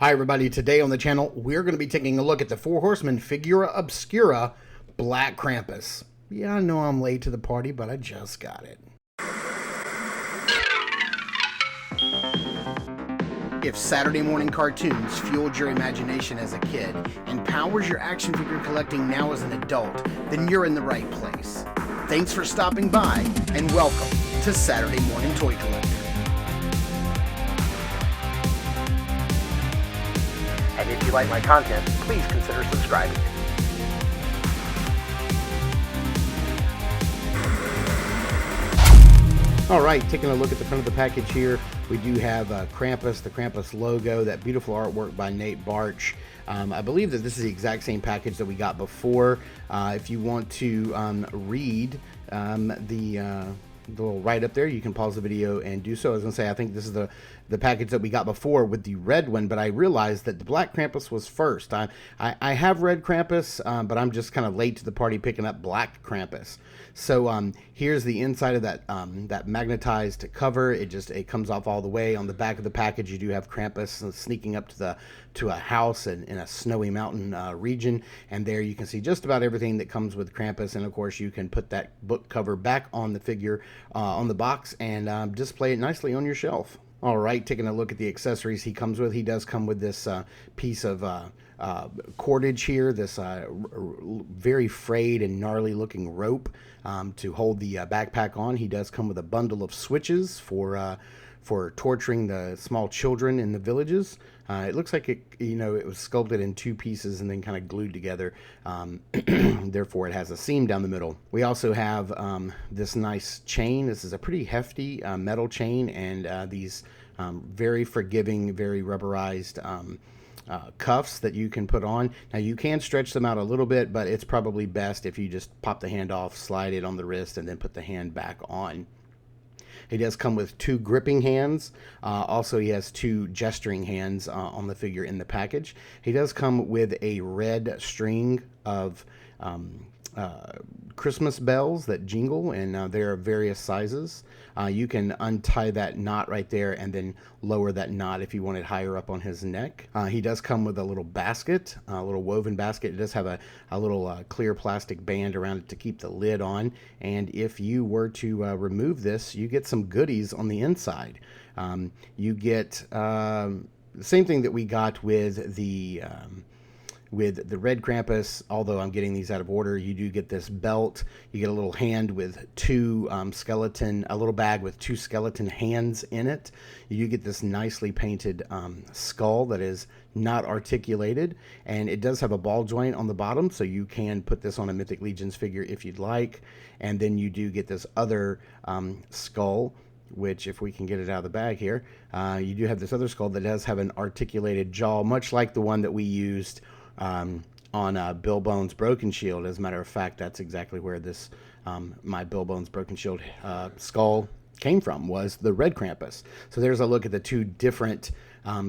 Hi everybody, today on the channel we're going to be taking a look at the Four Horsemen Figura Obscura Black Krampus. Yeah, I know I'm late to the party, but I just got it. If Saturday morning cartoons fueled your imagination as a kid and powers your action figure collecting now as an adult, then you're in the right place. Thanks for stopping by and welcome to Saturday Morning Toy Collector. And if you like my content, please consider subscribing. Alright, taking a look at the front of the package here, we do have Krampus, the Krampus logo, that beautiful artwork by Nate Barch. I believe that this is the exact same package that we got before. If you want to read the little write-up there, you can pause the video and do so. I was going to say, I think this is the package that we got before with the red one, but I realized that the black Krampus was first. I have red Krampus, but I'm just kind of late to the party picking up black Krampus. So here's the inside of that that magnetized cover. It comes off all the way. On the back of the package, you do have Krampus sneaking up to a house in a snowy mountain region, and there you can see just about everything that comes with Krampus. And of course, you can put that book cover back on the figure on the box and display it nicely on your shelf. All right, taking a look at the accessories he comes with. He does come with this piece of cordage here, this very frayed and gnarly looking rope to hold the backpack on. He does come with a bundle of switches for torturing the small children in the villages. It looks like it was sculpted in two pieces and then kind of glued together. Therefore, it has a seam down the middle. We also have this nice chain. This is a pretty hefty metal chain, and these very forgiving, very rubberized cuffs that you can put on. Now, you can stretch them out a little bit, but it's probably best if you just pop the hand off, slide it on the wrist, and then put the hand back on. He does come with two gripping hands. Also, he has two gesturing hands on the figure in the package. He does come with a red string of Christmas bells that jingle, and there are various sizes. You can untie that knot right there and then lower that knot if you want it higher up on his neck. He does come with a little basket, a little woven basket. It does have a little clear plastic band around it to keep the lid on, and if you were to remove this, you get some goodies on the inside. You get the same thing that we got with the red Krampus, although I'm getting these out of order. You do get this belt. You get a little hand with two a little bag with two skeleton hands in it. You do get this nicely painted skull that is not articulated, and it does have a ball joint on the bottom, so you can put this on a Mythic Legions figure if you'd like. And then you do get this other skull, which, if we can get it out of the bag here, you do have this other skull that does have an articulated jaw, much like the one that we used on Bill Bones' Broken Shield. As a matter of fact, that's exactly where this my Bill Bones' Broken Shield skull came from, was the red Krampus. So there's a look at the two different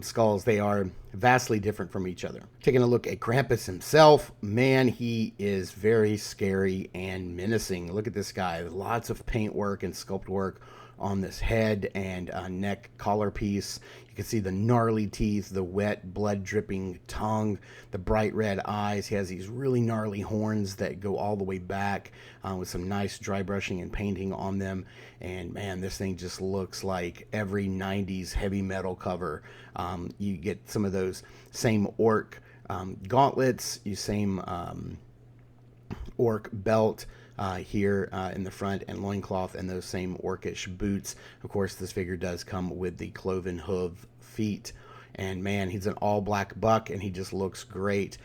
skulls. They are vastly different from each other. Taking a look at Krampus himself, man, he is very scary and menacing. Look at this guy. Lots of paint work and sculpt work on this head and neck collar piece. You can see the gnarly teeth, the wet, blood-dripping tongue, the bright red eyes. He has these really gnarly horns that go all the way back with some nice dry brushing and painting on them. And man, this thing just looks like every 90s heavy metal cover. You get some of those same orc gauntlets, same orc belt here in the front, and loincloth, and those same orcish boots. Of course, this figure does come with the cloven hoof feet, and man, he's an all black buck, and he just looks great.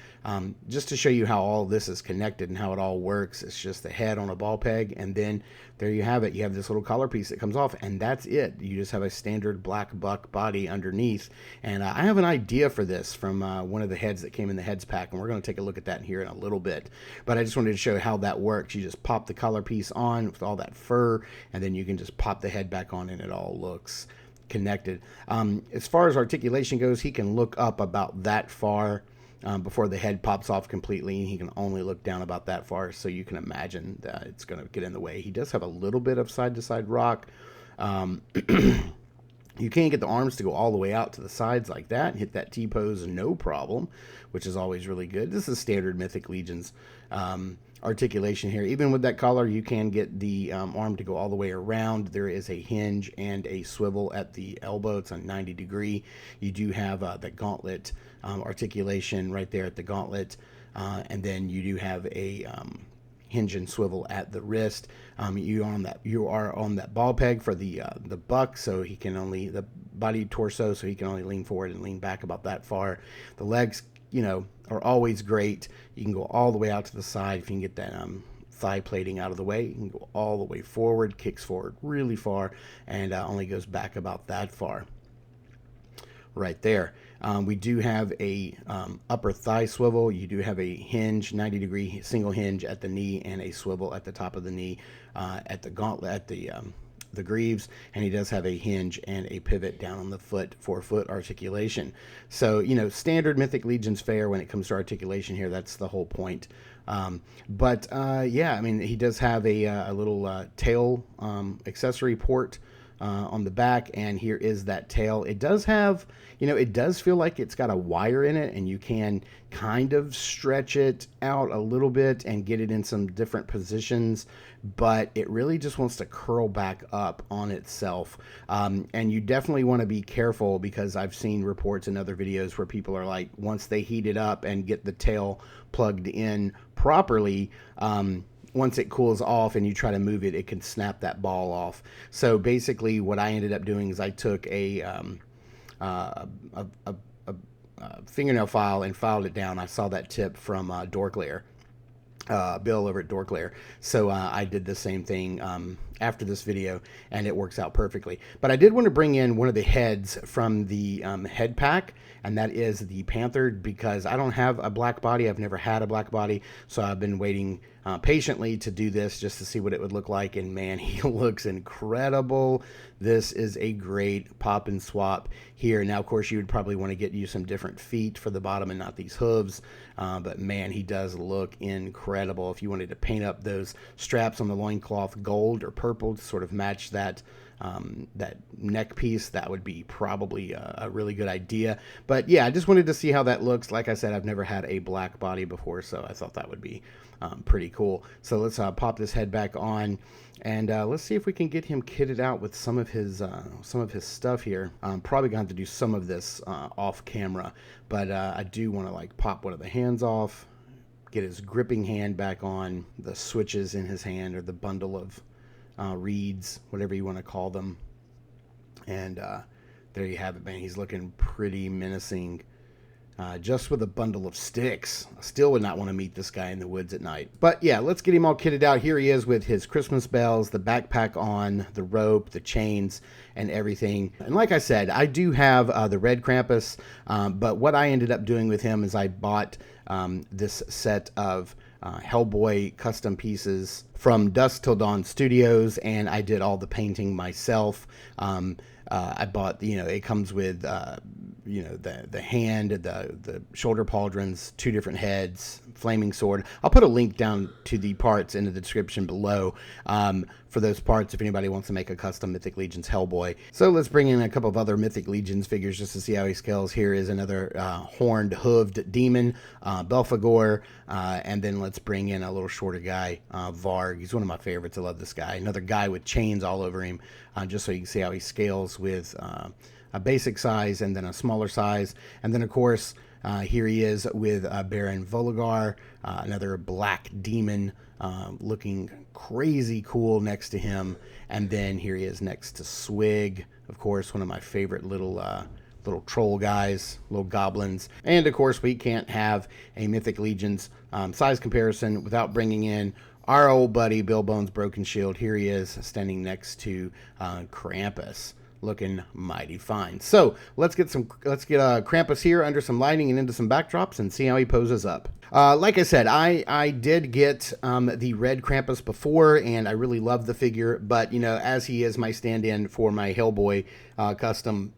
Just to show you how all this is connected and how it all works, it's just the head on a ball peg, and then there you have it. You have this little collar piece that comes off, and that's it. You just have a standard black buck body underneath. And I have an idea for this from one of the heads that came in the heads pack, and we're going to take a look at that here in a little bit. But I just wanted to show how that works. You just pop the collar piece on with all that fur, and then you can just pop the head back on, and it all looks connected. As far as articulation goes, he can look up about that far before the head pops off completely. He can only look down about that far, so you can imagine that it's going to get in the way. He does have a little bit of side-to-side rock. You can get the arms to go all the way out to the sides like that and hit that T-pose no problem, which is always really good. This is standard Mythic Legions articulation here. Even with that collar, you can get the arm to go all the way around. There is a hinge and a swivel at the elbow. It's a 90-degree. You do have the gauntlet articulation right there at the gauntlet, and then you do have a hinge and swivel at the wrist. You are on that ball peg for the buck, so he can only the body torso, so he can only lean forward and lean back about that far. The legs, are always great. You can go all the way out to the side if you can get that thigh plating out of the way. You can go all the way forward, kicks forward really far, and only goes back about that far. Right there. We do have a upper thigh swivel. You do have a hinge, 90-degree single hinge at the knee, and a swivel at the top of the knee at the gauntlet, at the greaves, and he does have a hinge and a pivot down on the foot for foot articulation. So, standard Mythic Legions fare when it comes to articulation here. That's the whole point. Yeah, I mean, he does have a little tail accessory port on the back, and here is that tail. It does have, it does feel like it's got a wire in it, and you can kind of stretch it out a little bit and get it in some different positions, but it really just wants to curl back up on itself. And you definitely want to be careful, because I've seen reports in other videos where people are like, once they heat it up and get the tail plugged in properly, once it cools off and you try to move it, it can snap that ball off. So basically what I ended up doing is I took a fingernail file and filed it down. I saw that tip from Dorklair, Bill over at Dorklair. So I did the same thing after this video, and it works out perfectly. But I did want to bring in one of the heads from the head pack, and that is the Panther, because I don't have a black body. I've never had a black body, so I've been waiting patiently to do this just to see what it would look like, and man, he looks incredible. This is a great pop and swap here. Now, of course, you would probably want to get you some different feet for the bottom and not these hooves, but man, he does look incredible. If you wanted to paint up those straps on the loincloth gold or purple to sort of match that that neck piece, that would be probably a really good idea. But yeah, I just wanted to see how that looks. Like I said, I've never had a black body before, so I thought that would be pretty cool. So let's pop this head back on, and let's see if we can get him kitted out with some of his stuff here. I'm probably gonna have to do some of this off camera, but I do want to like pop one of the hands off, get his gripping hand back on, the switches in his hand, or the bundle of reeds, whatever you want to call them. And there you have it, man. He's looking pretty menacing. Just with a bundle of sticks. I still would not want to meet this guy in the woods at night. But yeah, let's get him all kitted out. Here he is with his Christmas bells, the backpack on, the rope, the chains, and everything. And like I said, I do have the red Krampus, but what I ended up doing with him is I bought this set of Hellboy custom pieces from Dusk Till Dawn Studios, and I did all the painting myself. I bought, it comes with, the hand, the shoulder pauldrons, 2 different heads, flaming sword. I'll put a link down to the parts in the description below for those parts if anybody wants to make a custom Mythic Legions Hellboy. So let's bring in a couple of other Mythic Legions figures just to see how he scales. Here is another horned, hooved demon, Belphegor, and then let's bring in a little shorter guy, Varg. He's one of my favorites. I love this guy. Another guy with chains all over him, just so you can see how he scales with a basic size and then a smaller size. And then, of course, here he is with Baron Voligar, another black demon, looking crazy cool next to him. And then here he is next to Swig, of course, one of my favorite little troll guys, little goblins. And of course, we can't have a Mythic Legions size comparison without bringing in our old buddy Bill Bones Broken Shield. Here he is standing next to Krampus, looking mighty fine. So let's get Krampus here under some lighting and into some backdrops and see how he poses up. Like I said, I did get the red Krampus before, and I really love the figure, but as he is my stand-in for my Hellboy custom,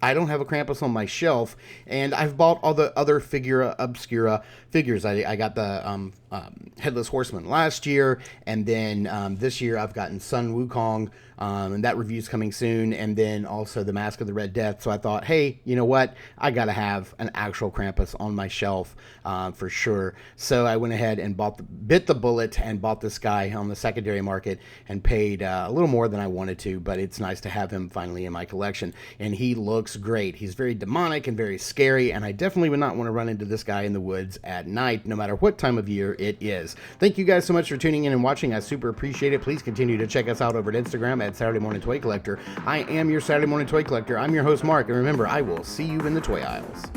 I don't have a Krampus on my shelf, and I've bought all the other Figura Obscura figures. I got the Headless Horseman last year, and then this year I've gotten Sun Wukong, and that review's coming soon, and then also the Mask of the Red Death. So I thought, hey, you know what? I gotta have an actual Krampus on my shelf for sure. So I went ahead and bit the bullet and bought this guy on the secondary market and paid a little more than I wanted to, but it's nice to have him finally in my collection. And he looks great. He's very demonic and very scary, and I definitely would not want to run into this guy in the woods at night, no matter what time of year it is. Thank you guys so much for tuning in and watching. I super appreciate it. Please continue to check us out over at Instagram at Saturday Morning Toy Collector. I am your Saturday Morning Toy Collector. I'm your host, Mark, and remember, I will see you in the toy aisles.